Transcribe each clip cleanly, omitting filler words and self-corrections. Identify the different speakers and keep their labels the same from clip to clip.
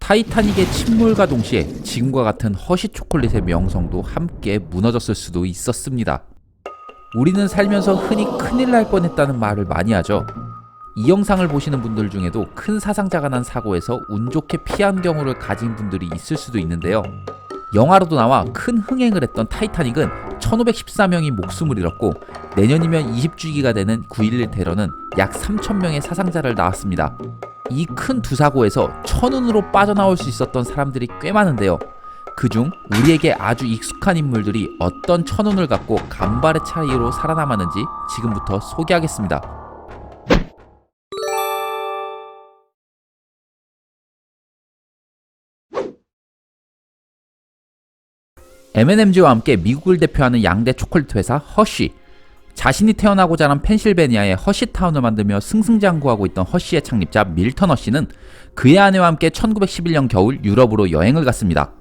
Speaker 1: 타이타닉의 침몰과 동시에 지금과 같은 허쉬 초콜릿의 명성도 함께 무너졌을 수도 있었습니다. 우리는 살면서 흔히 큰일 날 뻔했다는 말을 많이 하죠. 이 영상을 보시는 분들 중에도 큰 사상자가 난 사고에서 운 좋게 피한 경우를 가진 분들이 있을 수도 있는데요. 영화로도 나와 큰 흥행을 했던 타이타닉은 1514명이 목숨을 잃었고, 내년이면 20주기가 되는 9.11 테러는 약 3,000명의 사상자를 낳았습니다. 이 큰 두 사고에서 천운으로 빠져나올 수 있었던 사람들이 꽤 많은데요. 그중 우리에게 아주 익숙한 인물들이 어떤 천운을 갖고 간발의 차이로 살아남았는지 지금부터 소개하겠습니다. M&M즈와 함께 미국을 대표하는 양대 초콜릿 회사 허쉬. 자신이 태어나고 자란 펜실베니아의 허쉬타운을 만들며 승승장구하고 있던 허쉬의 창립자 밀턴 허쉬는 그의 아내와 함께 1911년 겨울 유럽으로 여행을 갔습니다.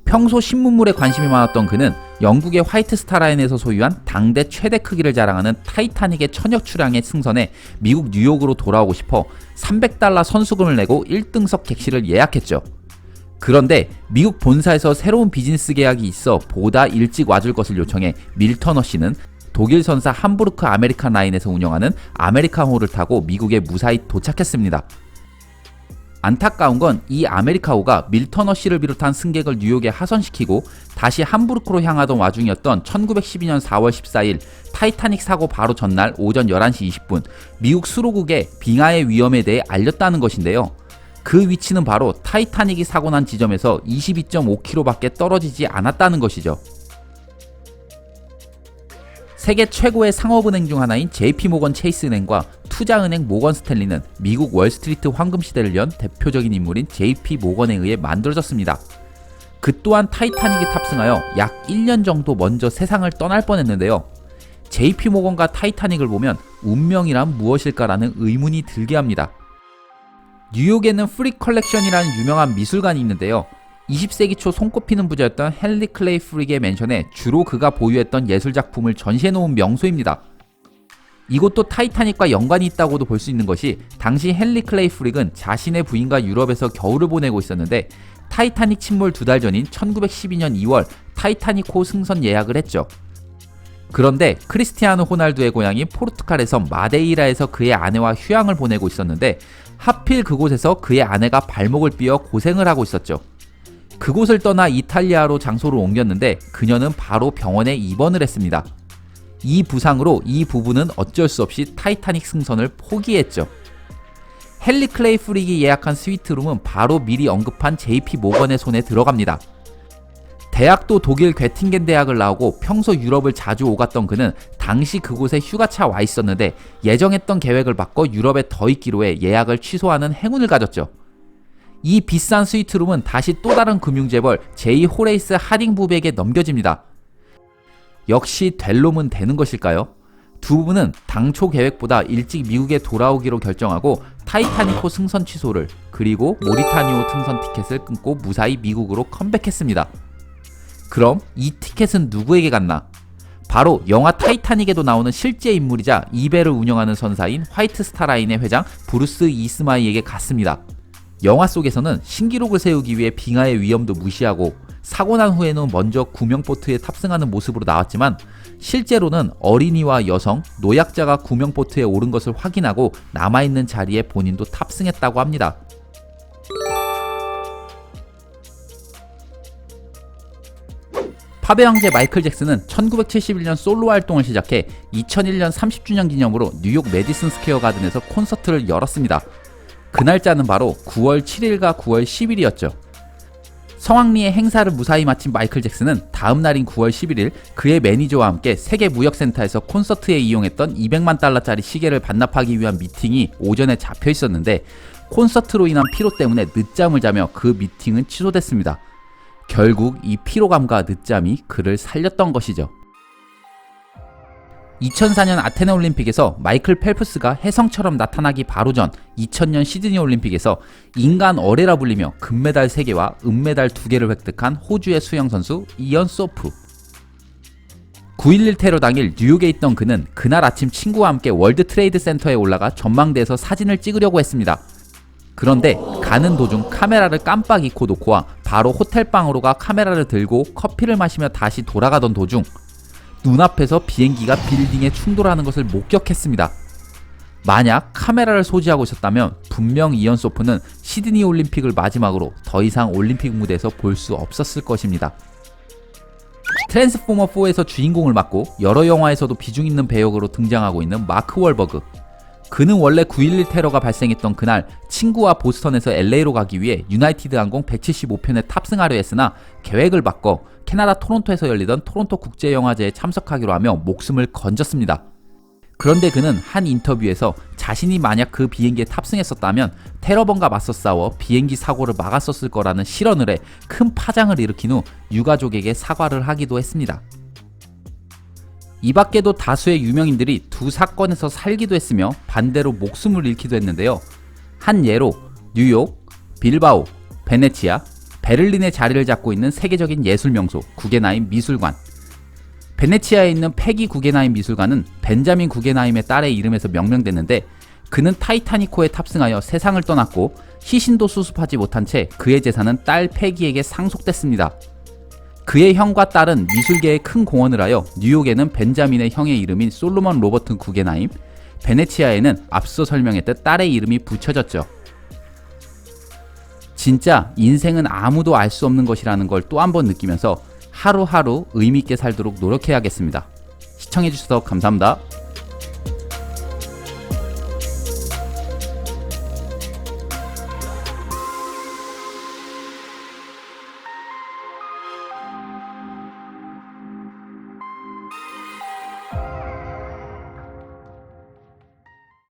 Speaker 1: 평소 신문물에 관심이 많았던 그는 영국의 화이트 스타라인에서 소유한 당대 최대 크기를 자랑하는 타이타닉의 천여 출항에 승선해 미국 뉴욕으로 돌아오고 싶어 $300 선수금을 내고 1등석 객실을 예약했죠. 그런데 미국 본사에서 새로운 비즈니스 계약이 있어 보다 일찍 와줄 것을 요청해 밀턴 허쉬는 독일 선사 함부르크 아메리칸 라인에서 운영하는 아메리카호를 타고 미국에 무사히 도착했습니다. 안타까운 건 이 아메리카호가 밀턴 허쉬를 비롯한 승객을 뉴욕에 하선시키고 다시 함부르크로 향하던 와중이었던 1912년 4월 14일 타이타닉 사고 바로 전날 오전 11시 20분 미국 수로국에 빙하의 위험에 대해 알렸다는 것인데요. 그 위치는 바로 타이타닉이 사고난 지점에서 22.5km밖에 떨어지지 않았다는 것이죠. 세계 최고의 상업은행 중 하나인 JP모건 체이스은행과 투자은행 모건 스탠리는 미국 월스트리트 황금시대를 연 대표적인 인물인 JP모건에 의해 만들어졌습니다. 그 또한 타이타닉에 탑승하여 약 1년 정도 먼저 세상을 떠날 뻔했는데요. JP모건과 타이타닉을 보면 운명이란 무엇일까라는 의문이 들게 합니다. 뉴욕에는 프릭 컬렉션이라는 유명한 미술관이 있는데요. 20세기 초 손꼽히는 부자였던 헨리 클레이 프릭의 맨션에 주로 그가 보유했던 예술작품을 전시해놓은 명소입니다. 이곳도 타이타닉과 연관이 있다고도 볼 수 있는 것이 당시 헨리 클레이 프릭은 자신의 부인과 유럽에서 겨울을 보내고 있었는데 타이타닉 침몰 2달 전인 1912년 2월 타이타닉호 승선 예약을 했죠. 그런데 크리스티아노 호날두의 고향인 포르투갈에서 마데이라에서 그의 아내와 휴양을 보내고 있었는데 하필 그곳에서 그의 아내가 발목을 삐어 고생을 하고 있었죠. 그곳을 떠나 이탈리아로 장소를 옮겼는데 그녀는 바로 병원에 입원을 했습니다. 이 부상으로 이 부부는 어쩔 수 없이 타이타닉 승선을 포기했죠. 헨리 클레이 프릭이 예약한 스위트룸은 바로 미리 언급한 JP 모건의 손에 들어갑니다. 대학도 독일 괴팅겐 대학을 나오고 평소 유럽을 자주 오갔던 그는 당시 그곳에 휴가차 와 있었는데 예정했던 계획을 바꿔 유럽에 더 있기로 해 예약을 취소하는 행운을 가졌죠. 이 비싼 스위트룸은 다시 또 다른 금융재벌 제이 호레이스 하딩 부부에게 넘겨집니다. 역시 될 놈은 되는 것일까요? 두 부부는 당초 계획보다 일찍 미국에 돌아오기로 결정하고 타이타닉호 승선 취소를 그리고 모리타니호 승선 티켓을 끊고 무사히 미국으로 컴백했습니다. 그럼 이 티켓은 누구에게 갔나? 바로 영화 타이타닉에도 나오는 실제 인물이자 이 배를 운영하는 선사인 화이트 스타라인의 회장 브루스 이스마이에게 갔습니다. 영화 속에서는 신기록을 세우기 위해 빙하의 위험도 무시하고 사고 난 후에는 먼저 구명보트에 탑승하는 모습으로 나왔지만 실제로는 어린이와 여성, 노약자가 구명보트에 오른 것을 확인하고 남아있는 자리에 본인도 탑승했다고 합니다. 팝의 황제 마이클 잭슨은 1971년 솔로 활동을 시작해 2001년 30주년 기념으로 뉴욕 메디슨 스퀘어 가든에서 콘서트를 열었습니다. 그 날짜는 바로 9월 7일과 9월 10일이었죠. 성황리의 행사를 무사히 마친 마이클 잭슨은 다음 날인 9월 11일 그의 매니저와 함께 세계무역센터에서 콘서트에 이용했던 $200만 시계를 반납하기 위한 미팅이 오전에 잡혀 있었는데 콘서트로 인한 피로 때문에 늦잠을 자며 그 미팅은 취소됐습니다. 결국 이 피로감과 늦잠이 그를 살렸던 것이죠. 2004년 아테네 올림픽에서 마이클 펠프스가 혜성처럼 나타나기 바로 전 2000년 시드니 올림픽에서 인간 어뢰라 불리며 금메달 3개와 은메달 2개를 획득한 호주의 수영선수 이언 소프. 9.11 테러 당일 뉴욕에 있던 그는 그날 아침 친구와 함께 월드 트레이드 센터에 올라가 전망대에서 사진을 찍으려고 했습니다. 그런데 가는 도중 카메라를 깜빡 잊고 놓고 와 바로 호텔방으로 가 카메라를 들고 커피를 마시며 다시 돌아가던 도중 눈앞에서 비행기가 빌딩에 충돌하는 것을 목격했습니다. 만약 카메라를 소지하고 있었다면 분명 이언 소프는 시드니 올림픽을 마지막으로 더 이상 올림픽 무대에서 볼 수 없었을 것입니다. 트랜스포머 4에서 주인공을 맡고 여러 영화에서도 비중 있는 배역으로 등장하고 있는 마크 월버그. 그는 원래 9.11 테러가 발생했던 그날 친구와 보스턴에서 LA로 가기 위해 유나이티드 항공 175편에 탑승하려 했으나 계획을 바꿔 캐나다 토론토에서 열리던 토론토 국제영화제에 참석하기로 하며 목숨을 건졌습니다. 그런데 그는 한 인터뷰에서 자신이 만약 그 비행기에 탑승했었다면 테러범과 맞서 싸워 비행기 사고를 막았었을 거라는 실언을 해 큰 파장을 일으킨 후 유가족에게 사과를 하기도 했습니다. 이 밖에도 다수의 유명인들이 두 사건에서 살기도 했으며 반대로 목숨을 잃기도 했는데요. 한 예로 뉴욕, 빌바오, 베네치아, 베를린에 자리를 잡고 있는 세계적인 예술 명소 구겐하임 미술관. 베네치아에 있는 페기 구겐하임 미술관은 벤자민 구겐하임의 딸의 이름에서 명명됐는데 그는 타이타닉호에 탑승하여 세상을 떠났고 시신도 수습하지 못한 채 그의 재산은 딸 페기에게 상속됐습니다. 그의 형과 딸은 미술계에 큰 공헌을 하여 뉴욕에는 벤자민의 형의 이름인 솔로몬 로버트 구겐하임, 베네치아에는 앞서 설명했듯 딸의 이름이 붙여졌죠. 진짜 인생은 아무도 알 수 없는 것이라는 걸 또 한 번 느끼면서 하루하루 의미있게 살도록 노력해야겠습니다. 시청해주셔서 감사합니다.